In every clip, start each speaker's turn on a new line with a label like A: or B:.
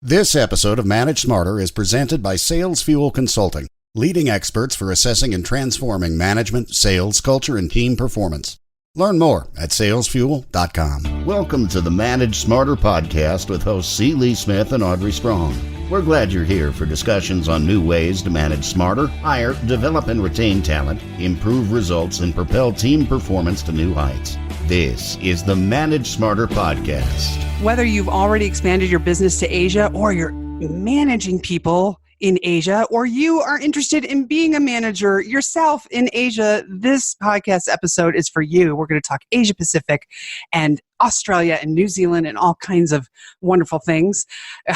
A: This episode of Manage Smarter is presented by Sales Fuel Consulting, leading experts for assessing and transforming management, sales, culture, and team performance. Learn more at salesfuel.com. Welcome to the Manage Smarter podcast with hosts C. Lee Smith and Audrey Strong. We're glad you're here for discussions on new ways to manage smarter, hire, develop and retain talent, improve results, and propel team performance to new heights. This is the Manage Smarter podcast.
B: Whether you've already expanded your business to Asia or you're managing people in Asia, or you are interested in being a manager yourself in Asia, this podcast episode is for you. We're going to talk Asia Pacific and Australia and New Zealand and all kinds of wonderful things.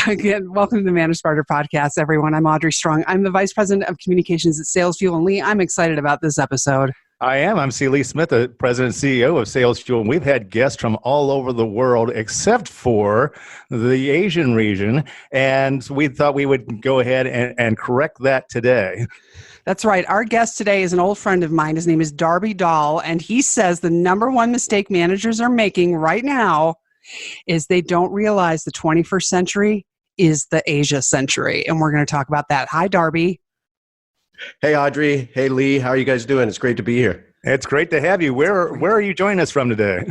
B: Again, welcome to the Manage Smarter podcast, everyone. I'm Audrey Strong. I'm the Vice President of Communications at Sales Fuel. And Lee, I'm excited about this episode.
C: I am. I'm C. Lee Smith, the President and CEO of Sales Fuel. And we've had guests from all over the world except for the Asian region. And we thought we would go ahead and correct that today.
B: That's right. Our guest today is an old friend of mine. His name is Darby Doll. And he says the number one mistake managers are making right now is they don't realize the 21st century is the Asia century. And we're going to talk about that. Hi, Darby.
D: Hey, Audrey. Hey, Lee. How are you guys doing? It's great to be here.
C: It's great to have you. Where are you joining us from today?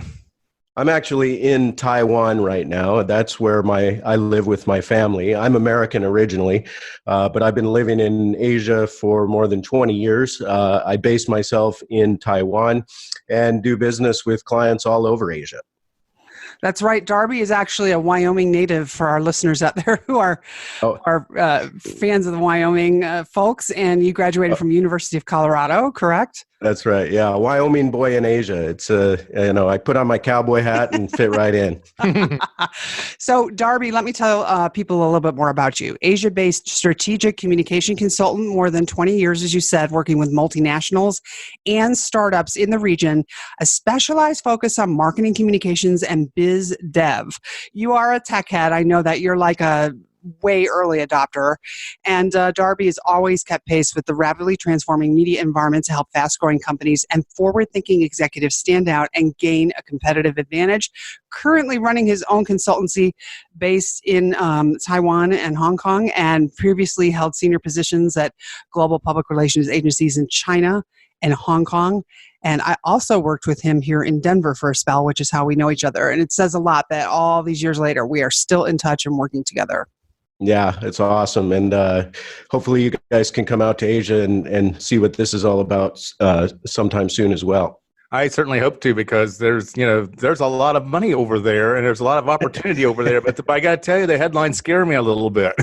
D: I'm actually in Taiwan right now. That's where I live with my family. I'm American originally, but I've been living in Asia for more than 20 years. I base myself in Taiwan and do business with clients all over Asia.
B: That's right. Darby is actually a Wyoming native for our listeners out there who are fans of the Wyoming folks. And you graduated from University of Colorado, correct?
D: That's right. Yeah. Wyoming boy in Asia. It's I put on my cowboy hat and fit right in.
B: So Darby, let me tell people a little bit more about you. Asia-based strategic communication consultant, more than 20 years, as you said, working with multinationals and startups in the region, a specialized focus on marketing communications and biz dev. You are a tech head. I know that you're like a way early adopter. And Darby has always kept pace with the rapidly transforming media environment to help fast-growing companies and forward-thinking executives stand out and gain a competitive advantage. Currently running his own consultancy based in Taiwan and Hong Kong, and previously held senior positions at global public relations agencies in China and Hong Kong. And I also worked with him here in Denver for a spell, which is how we know each other. And it says a lot that all these years later, we are still in touch and working together.
D: Yeah, it's awesome. And hopefully you guys can come out to Asia and see what this is all about sometime soon as well.
C: I certainly hope to, because there's a lot of money over there and there's a lot of opportunity over there. But I got to tell you, the headlines scare me a little bit.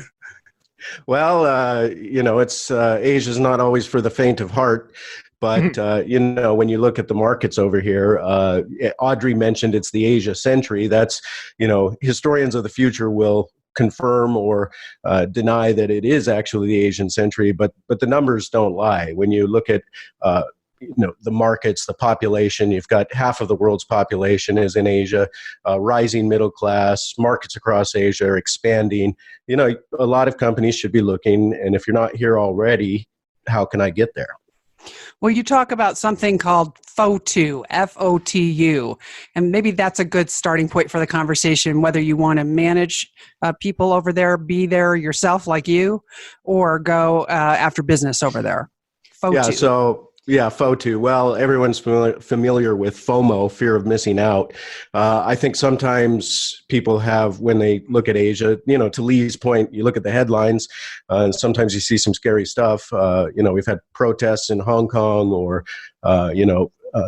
D: Well, it's Asia's not always for the faint of heart. But, when you look at the markets over here, Audrey mentioned it's the Asia century. That's, historians of the future will confirm or deny that it is actually the Asian century, but the numbers don't lie. When you look at the markets, the population, you've got half of the world's population is in Asia, rising middle class, markets across Asia are expanding. A lot of companies should be looking, and if you're not here already, how can I get there?
B: Well, you talk about something called FOTU, F-O-T-U, and maybe that's a good starting point for the conversation, whether you want to manage people over there, be there yourself like you, or go after business over there. FOTU. FOTU. Well, everyone's familiar with FOMO, fear of missing out. I think sometimes people have, when they look at Asia, to Lee's point, you look at the headlines, and sometimes you see some scary stuff. We've had protests in Hong Kong, or,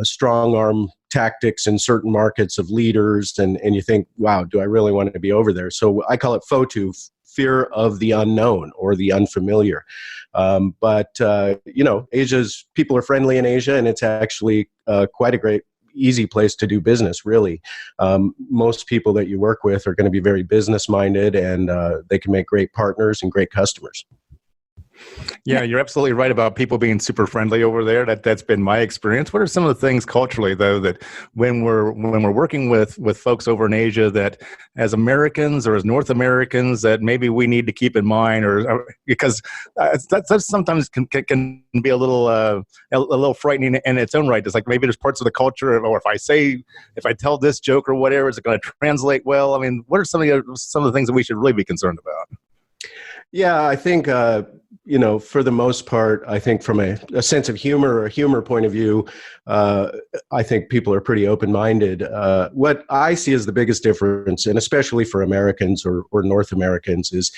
B: strong arm tactics in certain markets of leaders, and you think, wow, do I really want to be over there? So I call it FOTU, fear of the unknown or the unfamiliar. Asia's people are friendly in Asia, and it's actually quite a great, easy place to do business, really. Most people that you work with are going to be very business-minded, and they can make great partners and great customers.
C: Yeah, you're absolutely right about people being super friendly over there. That's been my experience. What are some of the things culturally, though, that when we're working with folks over in Asia, that as Americans or as North Americans, that maybe we need to keep in mind, or because that sometimes can be a little frightening in its own right. It's like maybe there's parts of the culture, or if I tell this joke or whatever, is it going to translate well? I mean, what are some of the things that we should really be concerned about?
D: Yeah, I think, for the most part, I think from a sense of humor or a humor point of view, I think people are pretty open-minded. What I see as the biggest difference, and especially for Americans or North Americans, is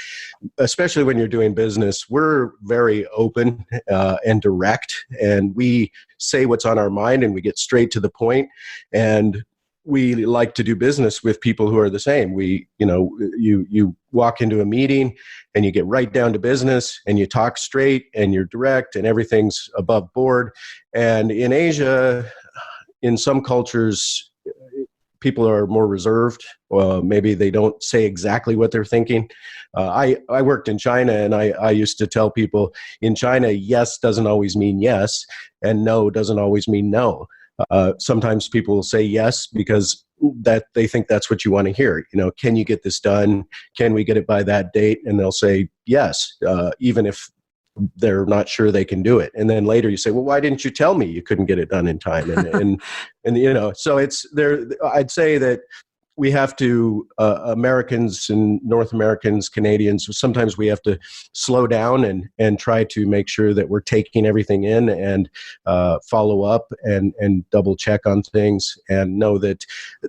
D: especially when you're doing business, we're very open and direct, and we say what's on our mind and we get straight to the point. And we like to do business with people who are the same. You walk into a meeting and you get right down to business and you talk straight and you're direct and everything's above board. And in Asia, in some cultures, people are more reserved. Maybe they don't say exactly what they're thinking. I worked in China, and I used to tell people in China, yes doesn't always mean yes, and no doesn't always mean no. Sometimes people will say yes because that they think that's what you want to hear. Can you get this done? Can we get it by that date? And they'll say yes, even if they're not sure they can do it. And then later you say, well, why didn't you tell me you couldn't get it done in time? And so it's there. I'd say that we have to, Americans and North Americans, Canadians, sometimes we have to slow down and try to make sure that we're taking everything in and follow up and double check on things and know that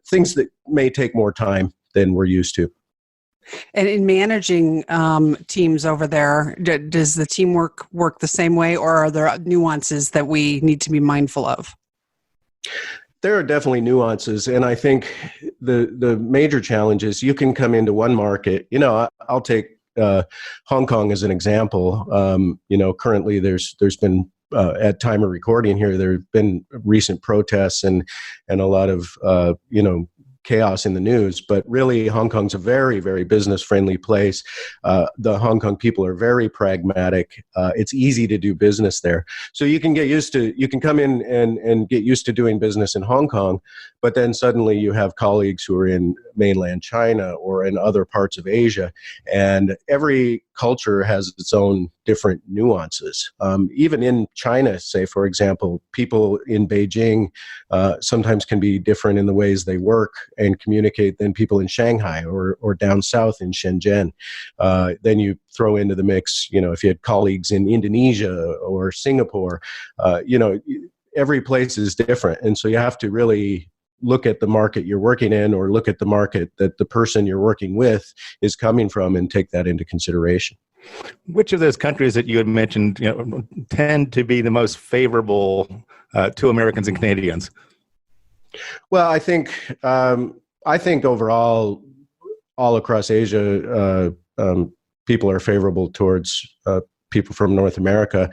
D: things that may take more time than we're used to.
B: And in managing teams over there, does the teamwork work the same way, or are there nuances that we need to be mindful of?
D: There are definitely nuances, and I think the major challenge is you can come into one market. I'll take Hong Kong as an example. Currently there's been at time of recording here, there have been recent protests and a lot of chaos in the news, but really Hong Kong's a very, very business-friendly place. The Hong Kong people are very pragmatic. It's easy to do business there. So you can come in and get used to doing business in Hong Kong, but then suddenly you have colleagues who are in mainland China or in other parts of Asia, and every culture has its own different nuances. Even in China, say, for example, people in Beijing sometimes can be different in the ways they work and communicate than people in Shanghai or down south in Shenzhen. Then you throw into the mix, if you had colleagues in Indonesia or Singapore, every place is different. And so you have to really look at the market you're working in, or look at the market that the person you're working with is coming from, and take that into consideration.
C: Which of those countries that you had mentioned tend to be the most favorable to Americans and Canadians?
D: Well, I think overall, all across Asia, people are favorable towards people from North America.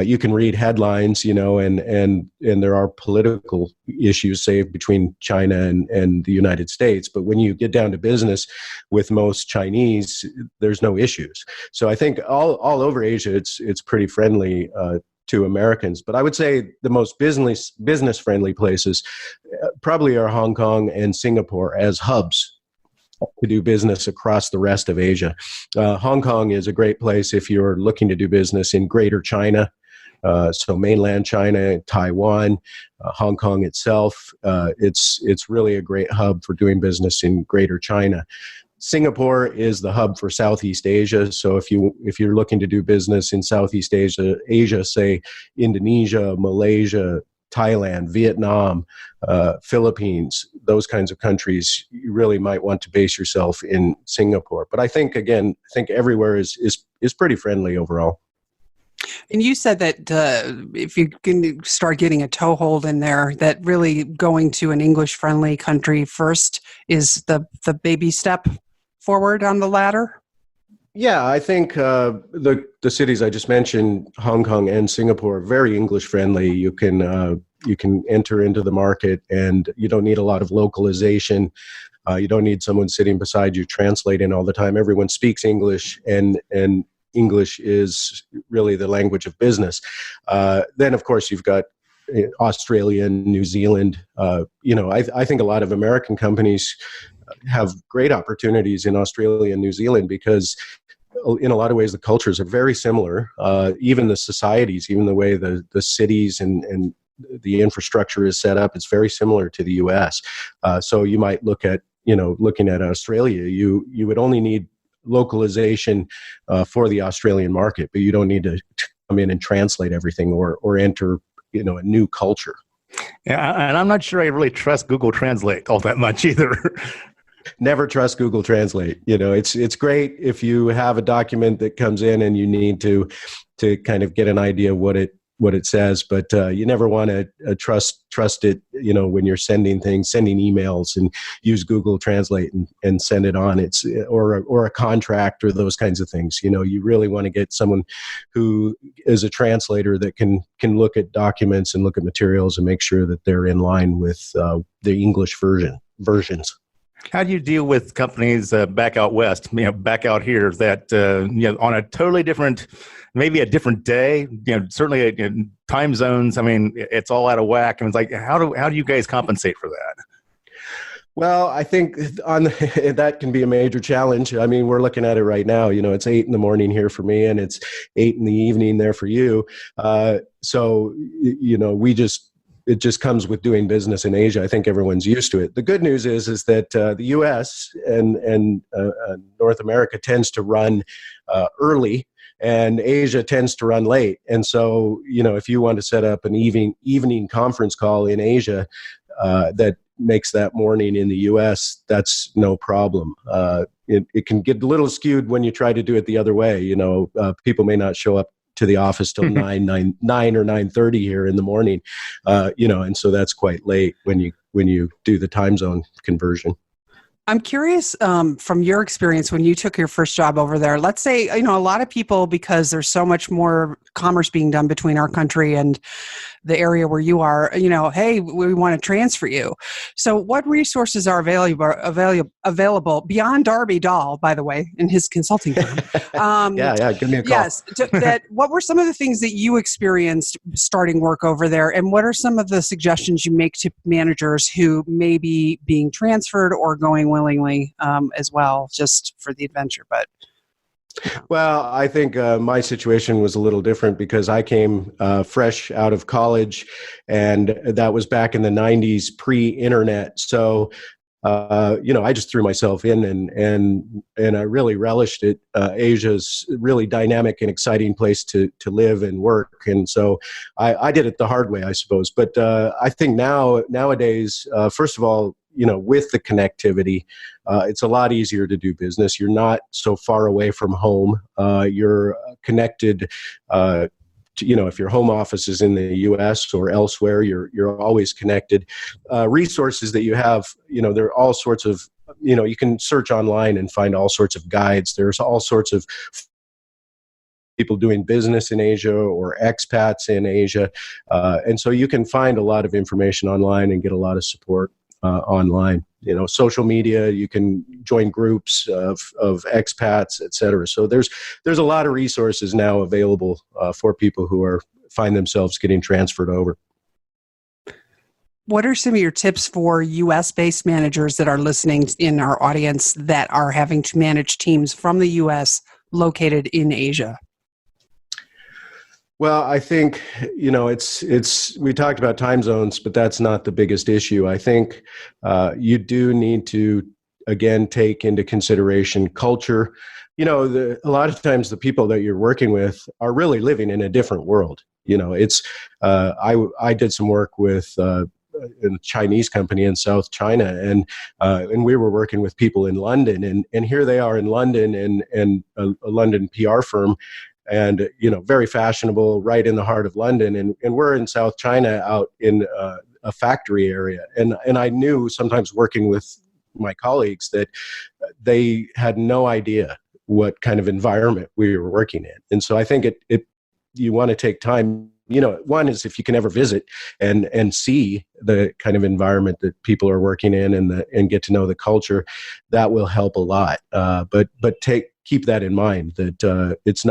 D: You can read headlines, and there are political issues, say, between China and the United States. But when you get down to business with most Chinese, there's no issues. So I think all over Asia, it's pretty friendly to Americans. But I would say the most business friendly places probably are Hong Kong and Singapore as hubs to do business across the rest of Asia. Hong Kong is a great place if you're looking to do business in Greater China, so mainland China, Taiwan, Hong Kong itself. It's really a great hub for doing business in Greater China. Singapore is the hub for Southeast Asia. So if you're looking to do business in Southeast Asia, say Indonesia, Malaysia, Thailand, Vietnam, Philippines, those kinds of countries, you really might want to base yourself in Singapore. But I think everywhere is pretty friendly overall.
B: And you said that if you can start getting a toehold in there, that really going to an English-friendly country first is the baby step forward on the ladder?
D: Yeah, I think the cities I just mentioned, Hong Kong and Singapore, are very English friendly. You can enter into the market, and you don't need a lot of localization. You don't need someone sitting beside you translating all the time. Everyone speaks English, and English is really the language of business. Then, of course, you've got Australia and New Zealand. I think a lot of American companies have great opportunities in Australia and New Zealand because in a lot of ways the cultures are very similar. Even the societies, even the way the cities and the infrastructure is set up, it's very similar to the U.S. So you might look at, looking at Australia, you would only need localization for the Australian market, but you don't need to come in and translate everything or enter, a new culture.
C: Yeah, and I'm not sure I really trust Google Translate all that much either.
D: Never trust Google Translate. It's great if you have a document that comes in and you need to kind of get an idea of what it says, but you never want to trust it. When you're sending emails, and use Google Translate and send it on. It's or a contract or those kinds of things. You really want to get someone who is a translator that can look at documents and look at materials and make sure that they're in line with the English versions.
C: How do you deal with companies back out west, back out here that, on a totally different, maybe a different day, certainly time zones? I mean, it's all out of whack. And it's like, how do you guys compensate for that?
D: Well, I think that can be a major challenge. I mean, we're looking at it right now. It's 8 a.m. here for me, and it's 8 p.m. there for you. So, it just comes with doing business in Asia. I think everyone's used to it. The good news is that the U.S. and North America tends to run early, and Asia tends to run late. And so, if you want to set up an evening conference call in Asia that makes that morning in the U.S., that's no problem. It can get a little skewed when you try to do it the other way. People may not show up to the office till 9 or 9:30 here in the morning, and so that's quite late when you do the time zone conversion.
B: I'm curious from your experience when you took your first job over there. Let's say, a lot of people, because there's so much more commerce being done between our country and the area where you are, hey, we want to transfer you. So what resources are available beyond Darby Doll, by the way, in his consulting firm?
D: Give me a call.
B: Yes. What were some of the things that you experienced starting work over there? And what are some of the suggestions you make to managers who may be being transferred or going willingly as well, just for the adventure?
D: Well, I think my situation was a little different because I came fresh out of college, and that was back in the 90s, pre-internet. So, I just threw myself in and I really relished it. Asia's a really dynamic and exciting place to live and work. And so I did it the hard way, I suppose. But I think nowadays, first of all, with the connectivity, it's a lot easier to do business. You're not so far away from home. You're connected. If your home office is in the U.S. or elsewhere, you're always connected. Resources that you have, there are all sorts of, you can search online and find all sorts of guides. There's all sorts of people doing business in Asia or expats in Asia. And so you can find a lot of information online and get a lot of support online. Social media, you can join groups of expats, et cetera. So there's a lot of resources now available for people who find themselves getting transferred over.
B: What are some of your tips for U.S.-based managers that are listening in our audience that are having to manage teams from the U.S. located in Asia?
D: Well, I think, we talked about time zones, but that's not the biggest issue. I think you do need to, again, take into consideration culture. A lot of times the people that you're working with are really living in a different world. I did some work with a Chinese company in South China, and we were working with people in London, and here they are in London and a London PR firm. And, very fashionable, right in the heart of London. And we're in South China out in a factory area. And I knew sometimes working with my colleagues that they had no idea what kind of environment we were working in. And so I think you want to take time. One is if you can ever visit and see the kind of environment that people are working in and get to know the culture, that will help a lot. But take keep that in mind, that it's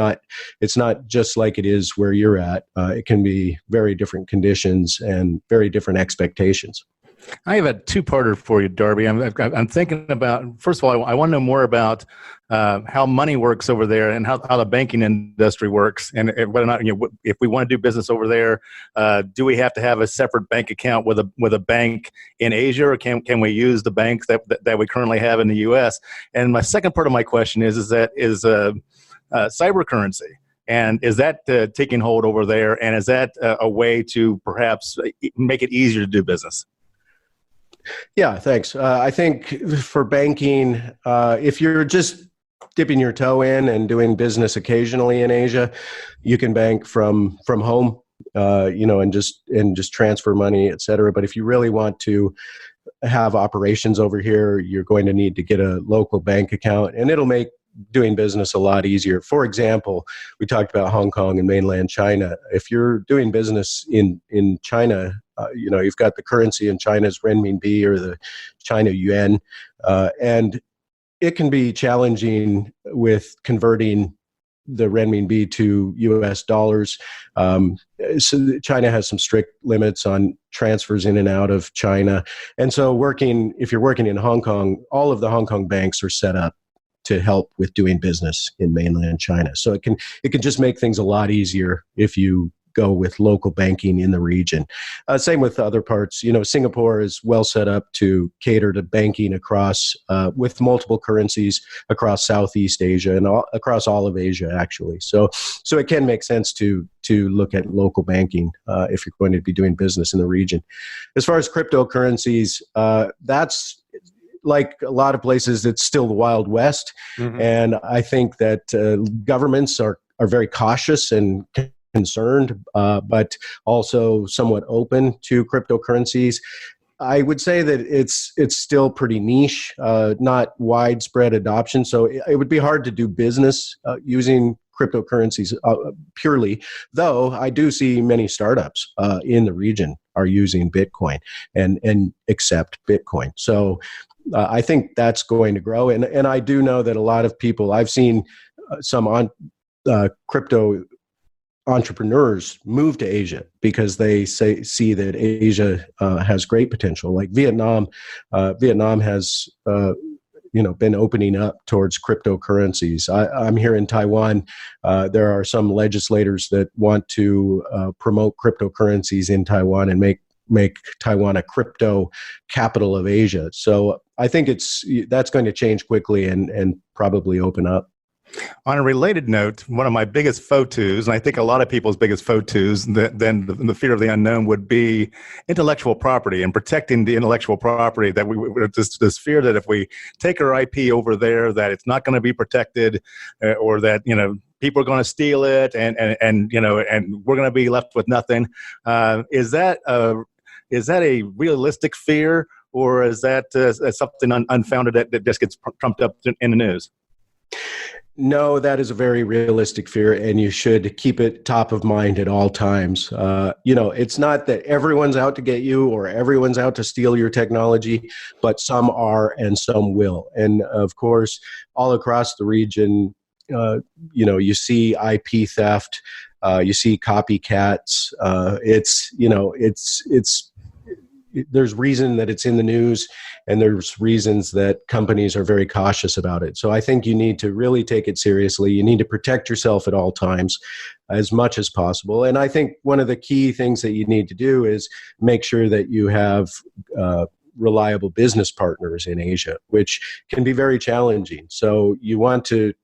D: not just like it is where you're at. It can be very different conditions and very different expectations.
C: I have a two-parter for you, Darby. I'm thinking about, first of all, I want to know more about how money works over there and how the banking industry works, and whether or not, if we want to do business over there, do we have to have a separate bank account with a bank in Asia, or can we use the banks that we currently have in the U.S.? And my second part of my question is cyber currency. And is that taking hold over there? And is that a way to perhaps make it easier to do business?
D: Yeah, thanks. I think for banking, if you're just dipping your toe in and doing business occasionally in Asia, you can bank from home, and just transfer money, et cetera. But if you really want to have operations over here, you're going to need to get a local bank account, and it'll make doing business a lot easier. For example, we talked about Hong Kong and mainland China. If you're doing business in China, you've got the currency in China's renminbi or the China yuan, and it can be challenging with converting the renminbi to US dollars. So China has some strict limits on transfers in and out of China. And so if you're working in Hong Kong, all of the Hong Kong banks are set up to help with doing business in mainland China. So it can just make things a lot easier if you go with local banking in the region. Same with other parts. Singapore is well set up to cater to banking across with multiple currencies across Southeast Asia and across all of Asia, actually. So it can make sense to look at local banking if you're going to be doing business in the region. As far as cryptocurrencies, that's like a lot of places, it's still the Wild West. Mm-hmm. And I think that governments are very cautious and concerned, but also somewhat open to cryptocurrencies. I would say that it's still pretty niche, not widespread adoption. So it would be hard to do business using cryptocurrencies purely, though I do see many startups in the region are using Bitcoin and accept Bitcoin. So I think that's going to grow. And I do know that a lot of people, I've seen some crypto entrepreneurs move to Asia because they see that Asia has great potential. Like Vietnam has been opening up towards cryptocurrencies. I'm here in Taiwan. There are some legislators that want to promote cryptocurrencies in Taiwan and make Taiwan a crypto capital of Asia. So I think that's going to change quickly and probably open up.
C: On a related note, one of my biggest fotus, and I think a lot of people's biggest fotus, then the fear of the unknown, would be intellectual property and protecting the intellectual property. That this fear that if we take our IP over there, that it's not going to be protected, or that people are going to steal it, and we're going to be left with nothing. Is that a realistic fear, or is that something unfounded that just gets trumped up in the news?
D: No, that is a very realistic fear, and you should keep it top of mind at all times. It's not that everyone's out to get you or everyone's out to steal your technology, but some are and some will. And of course, all across the region, you see IP theft, you see copycats. There's reason that it's in the news, and there's reasons that companies are very cautious about it. So I think you need to really take it seriously. You need to protect yourself at all times as much as possible. And I think one of the key things that you need to do is make sure that you have reliable business partners in Asia, which can be very challenging. So you want to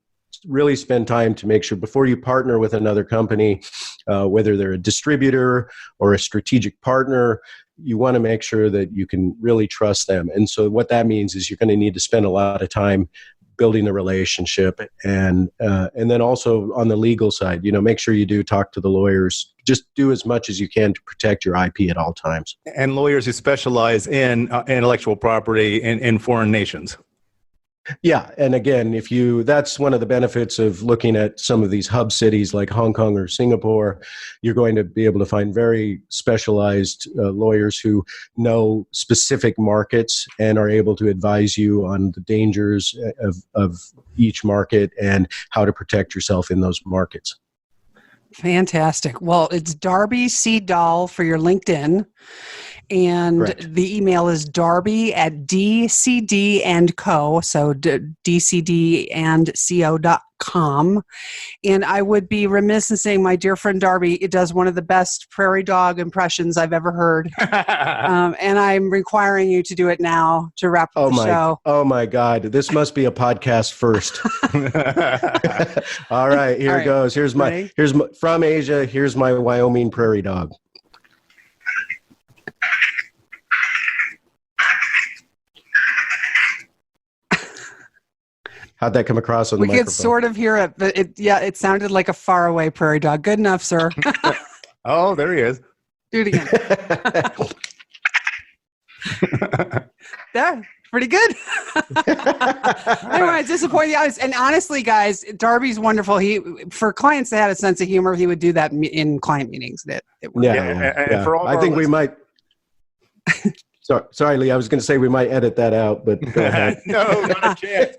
D: really spend time to make sure before you partner with another company, whether they're a distributor or a strategic partner, you want to make sure that you can really trust them. And so what that means is you're going to need to spend a lot of time building the relationship, and then also on the legal side, make sure you do talk to the lawyers. Just do as much as you can to protect your IP at all times.
C: And lawyers who specialize in intellectual property in foreign nations.
D: Yeah, and again, that's one of the benefits of looking at some of these hub cities like Hong Kong or Singapore. You're going to be able to find very specialized lawyers who know specific markets and are able to advise you on the dangers of each market and how to protect yourself in those markets.
B: Fantastic. Well, it's Darby C. Doll for your LinkedIn. And
D: Correct.
B: The email is darby@dcdandco, so dcdandco.com. And I would be remiss in saying my dear friend Darby, it does one of the best prairie dog impressions I've ever heard. And I'm requiring you to do it now to wrap up the show.
D: Oh my God. This must be a podcast first. All right, here it goes. Here's my from Asia, here's my Wyoming prairie dog. How'd that come across on the microphone?
B: We could sort of hear it, but it sounded like a faraway prairie dog. Good enough, sir.
C: Oh, there he is.
B: Do it again. There, pretty good. I don't want to disappoint the audience. And honestly, guys, Darby's wonderful. For clients that had a sense of humor, he would do that in client meetings.
C: And for all
D: I think we might. Sorry, Lee. I was going to say we might edit that out, but go ahead.
C: No, not a chance.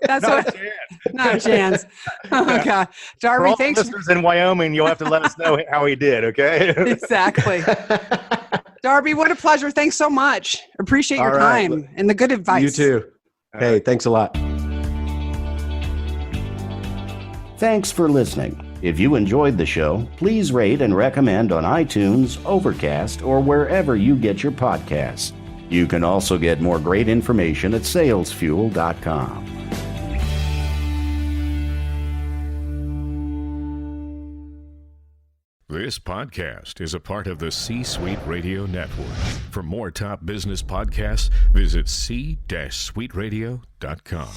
B: Not a chance. Oh, God. Darby,
C: for all
B: thanks.
C: listeners in Wyoming, you'll have to let us know how he did, okay?
B: Exactly. Darby, what a pleasure. Thanks so much. Appreciate your time and the good advice.
D: You too. Hey, thanks a lot.
A: Thanks for listening. If you enjoyed the show, please rate and recommend on iTunes, Overcast, or wherever you get your podcasts. You can also get more great information at salesfuel.com.
E: This podcast is a part of the C-Suite Radio Network. For more top business podcasts, visit c-suiteradio.com.